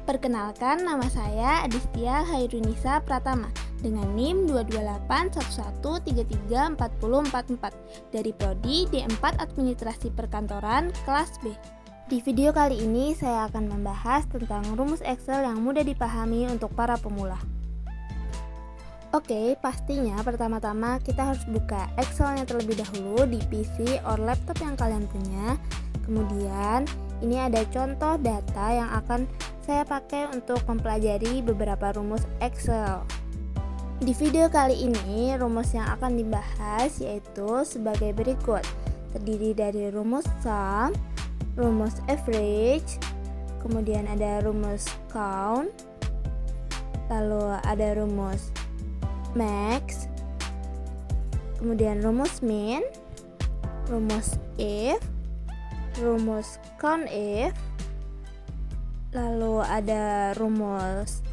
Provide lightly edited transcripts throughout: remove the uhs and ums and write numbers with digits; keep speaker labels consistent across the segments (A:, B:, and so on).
A: Perkenalkan, nama saya Adistia Hairunisa Pratama dengan NIM 22811334044 dari Prodi D4 Administrasi Perkantoran kelas B. Di video kali ini saya akan membahas tentang rumus Excel yang mudah dipahami untuk para pemula. Oke, pastinya pertama-tama kita harus buka Excelnya terlebih dahulu di PC or laptop yang kalian punya. Kemudian ini ada contoh data yang akan saya pakai untuk mempelajari beberapa rumus Excel. Di video kali ini, rumus yang akan dibahas yaitu sebagai berikut. Terdiri dari rumus sum, rumus average, kemudian ada rumus count, lalu ada rumus max, kemudian rumus min, rumus if, rumus count if, lalu ada rumus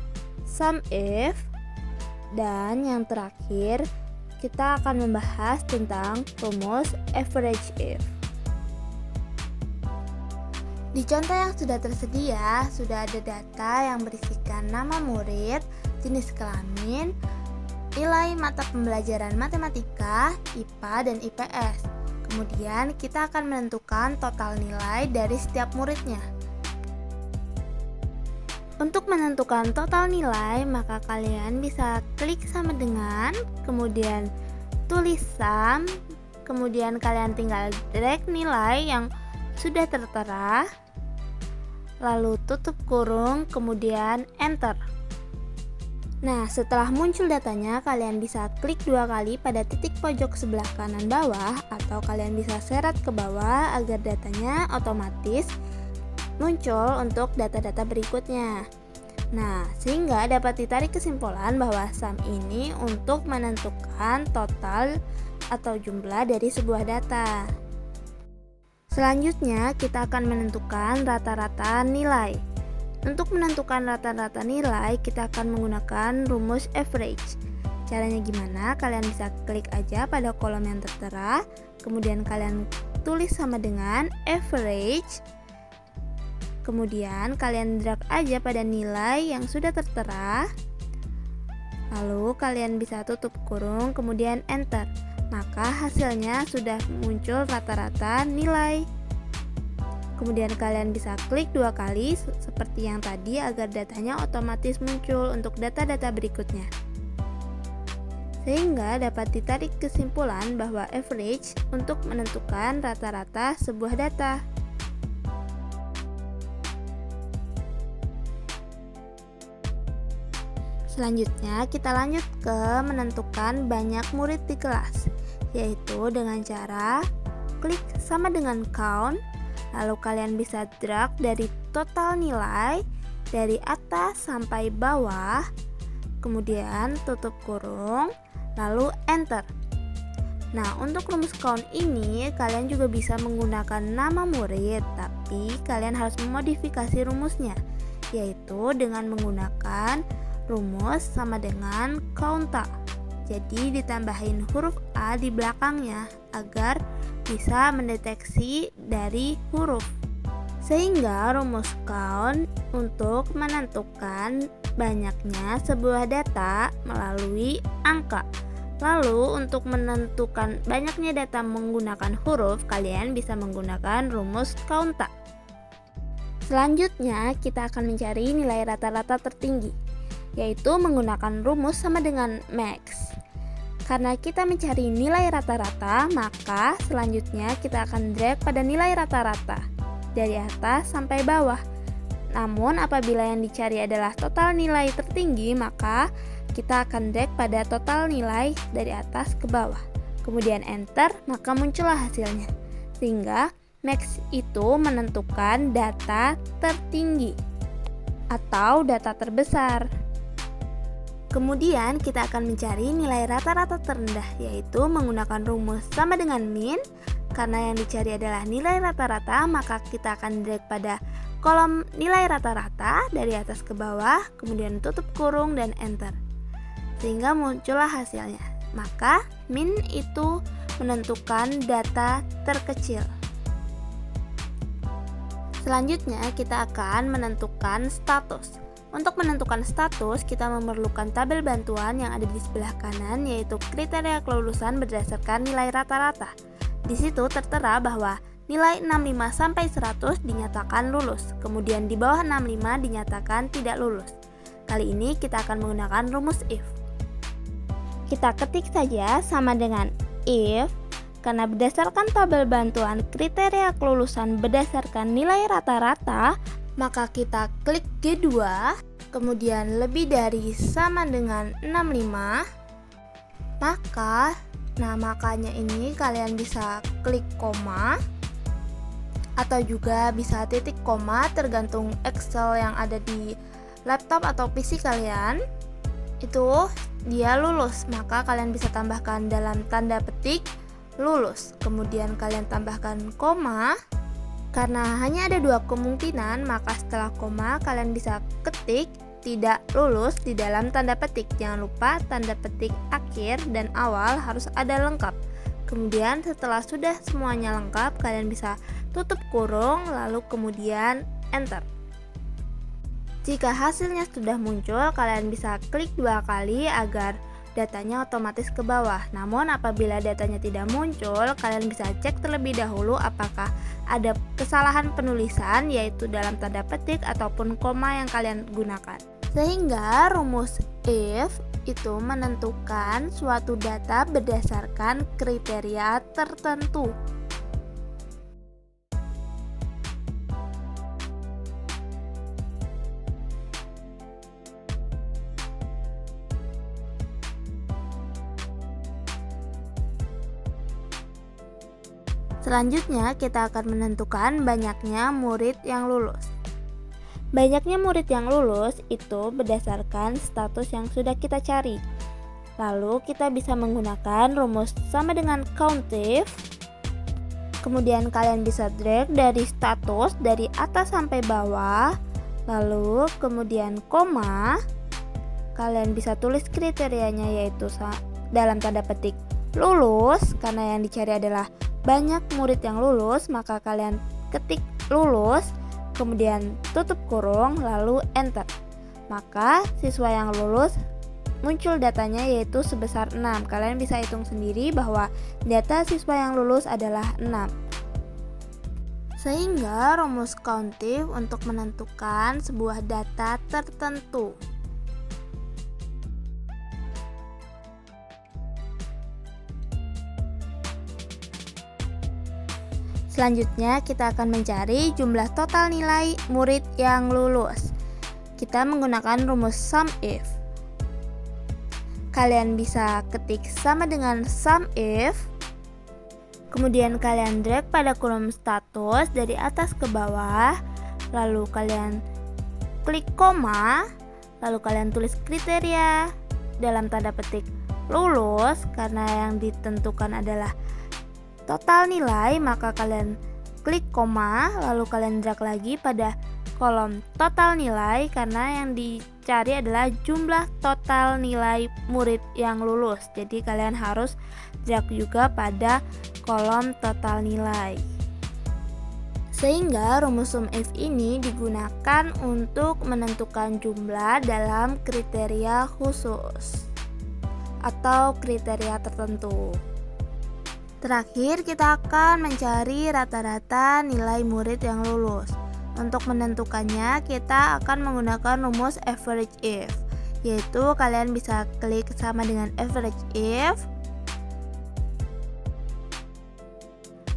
A: sum if, dan yang terakhir kita akan membahas tentang rumus average if. Di contoh yang sudah tersedia, sudah ada data yang berisikan nama murid, jenis kelamin, nilai mata pembelajaran matematika, IPA, dan IPS. Kemudian kita akan menentukan total nilai dari setiap muridnya. Untuk menentukan total nilai, maka kalian bisa klik sama dengan, kemudian tulis sum, kemudian kalian tinggal drag nilai yang sudah tertera, lalu tutup kurung, kemudian enter. Nah, setelah muncul datanya, kalian bisa klik 2 kali pada titik pojok sebelah kanan bawah, atau kalian bisa seret ke bawah agar datanya otomatis muncul untuk data-data berikutnya. Nah, sehingga dapat ditarik kesimpulan bahwa sum ini untuk menentukan total atau jumlah dari sebuah data. Selanjutnya, kita akan menentukan rata-rata nilai. Untuk menentukan rata-rata nilai, kita akan menggunakan rumus average. Caranya gimana? Kalian bisa klik aja pada kolom yang tertera, kemudian kalian tulis sama dengan average. Kemudian kalian drag aja pada nilai yang sudah tertera. Lalu kalian bisa tutup kurung, kemudian enter. Maka hasilnya sudah muncul rata-rata nilai. Kemudian kalian bisa klik 2 kali seperti yang tadi agar datanya otomatis muncul untuk data-data berikutnya. Sehingga dapat ditarik kesimpulan bahwa average untuk menentukan rata-rata sebuah data. Selanjutnya kita lanjut ke menentukan banyak murid di kelas, yaitu dengan cara klik sama dengan count, lalu kalian bisa drag dari total nilai dari atas sampai bawah, kemudian tutup kurung, lalu enter. Nah, untuk rumus count ini kalian juga bisa menggunakan nama murid, tapi kalian harus memodifikasi rumusnya, yaitu dengan menggunakan rumus sama dengan counta. Jadi ditambahin huruf A di belakangnya agar bisa mendeteksi dari huruf. Sehingga rumus count untuk menentukan banyaknya sebuah data melalui angka. Lalu untuk menentukan banyaknya data menggunakan huruf, kalian bisa menggunakan rumus counta. Selanjutnya kita akan mencari nilai rata-rata tertinggi, yaitu menggunakan rumus sama dengan max. Karena kita mencari nilai rata-rata, maka selanjutnya kita akan drag pada nilai rata-rata dari atas sampai bawah. Namun apabila yang dicari adalah total nilai tertinggi, maka kita akan drag pada total nilai dari atas ke bawah. Kemudian enter, maka muncullah hasilnya. Sehingga max itu menentukan data tertinggi atau data terbesar. Kemudian kita akan mencari nilai rata-rata terendah, yaitu menggunakan rumus sama dengan min. Karena yang dicari adalah nilai rata-rata, maka kita akan drag pada kolom nilai rata-rata dari atas ke bawah, kemudian tutup kurung dan enter. Sehingga muncullah hasilnya. Maka min itu menentukan data terkecil. Selanjutnya kita akan menentukan status. Untuk menentukan status, kita memerlukan tabel bantuan yang ada di sebelah kanan, yaitu kriteria kelulusan berdasarkan nilai rata-rata. Di situ tertera bahwa nilai 65 sampai 100 dinyatakan lulus, kemudian di bawah 65 dinyatakan tidak lulus. Kali ini kita akan menggunakan rumus if. Kita ketik saja sama dengan if, karena berdasarkan tabel bantuan kriteria kelulusan berdasarkan nilai rata-rata, maka kita klik G2, kemudian lebih dari sama dengan 65, makanya ini kalian bisa klik koma, atau juga bisa titik koma tergantung Excel yang ada di laptop atau PC kalian. Itu dia lulus, maka kalian bisa tambahkan dalam tanda petik lulus, kemudian kalian tambahkan koma. Karena hanya ada dua kemungkinan, maka setelah koma kalian bisa ketik tidak lulus di dalam tanda petik. Jangan lupa tanda petik akhir dan awal harus ada lengkap. Kemudian setelah sudah semuanya lengkap, kalian bisa tutup kurung lalu kemudian enter. Jika hasilnya sudah muncul, kalian bisa klik 2 kali agar datanya otomatis ke bawah. Namun apabila datanya tidak muncul, kalian bisa cek terlebih dahulu apakah ada kesalahan penulisan, yaitu dalam tanda petik ataupun koma yang kalian gunakan. Sehingga rumus if itu menentukan suatu data berdasarkan kriteria tertentu. Selanjutnya, kita akan menentukan banyaknya murid yang lulus. Banyaknya murid yang lulus itu berdasarkan status yang sudah kita cari. Lalu kita bisa menggunakan rumus sama dengan COUNTIF. Kemudian kalian bisa drag dari status dari atas sampai bawah. Lalu kemudian koma. Kalian bisa tulis kriterianya, yaitu dalam tanda petik lulus, karena yang dicari adalah banyak murid yang lulus, maka kalian ketik lulus, kemudian tutup kurung, lalu enter. Maka siswa yang lulus muncul datanya yaitu sebesar 6. Kalian bisa hitung sendiri bahwa data siswa yang lulus adalah 6. Sehingga rumus COUNTIF untuk menentukan sebuah data tertentu. Selanjutnya kita akan mencari jumlah total nilai murid yang lulus. Kita menggunakan rumus SUMIF. Kalian bisa ketik sama dengan SUMIF. Kemudian kalian drag pada kolom status dari atas ke bawah. Lalu kalian klik koma. Lalu kalian tulis kriteria dalam tanda petik lulus, karena yang ditentukan adalah total nilai, maka kalian klik koma, lalu kalian drag lagi pada kolom total nilai, karena yang dicari adalah jumlah total nilai murid yang lulus. Jadi kalian harus drag juga pada kolom total nilai. Sehingga rumus SUMIF ini digunakan untuk menentukan jumlah dalam kriteria khusus atau kriteria tertentu. Terakhir, kita akan mencari rata-rata nilai murid yang lulus. Untuk menentukannya, kita akan menggunakan rumus average if, yaitu kalian bisa klik sama dengan average if.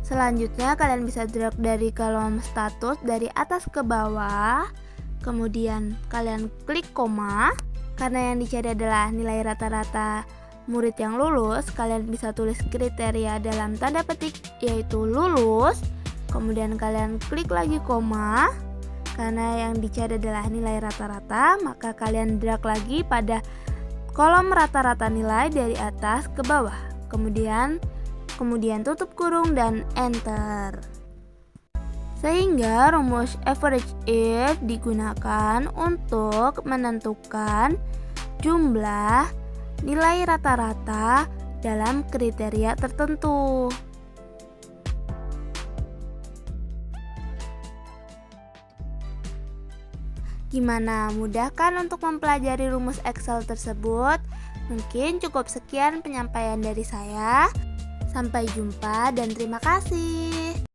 A: Selanjutnya, kalian bisa drag dari kolom status dari atas ke bawah. Kemudian kalian klik koma, karena yang dicari adalah nilai rata-rata murid yang lulus. Kalian bisa tulis kriteria dalam tanda petik yaitu lulus, kemudian kalian klik lagi koma, karena yang dicari adalah nilai rata-rata, maka kalian drag lagi pada kolom rata-rata nilai dari atas ke bawah, kemudian tutup kurung dan enter. Sehingga rumus average if digunakan untuk menentukan jumlah nilai rata-rata dalam kriteria tertentu. Gimana, mudah kan untuk mempelajari rumus Excel tersebut? Mungkin cukup sekian penyampaian dari saya. Sampai jumpa dan terima kasih.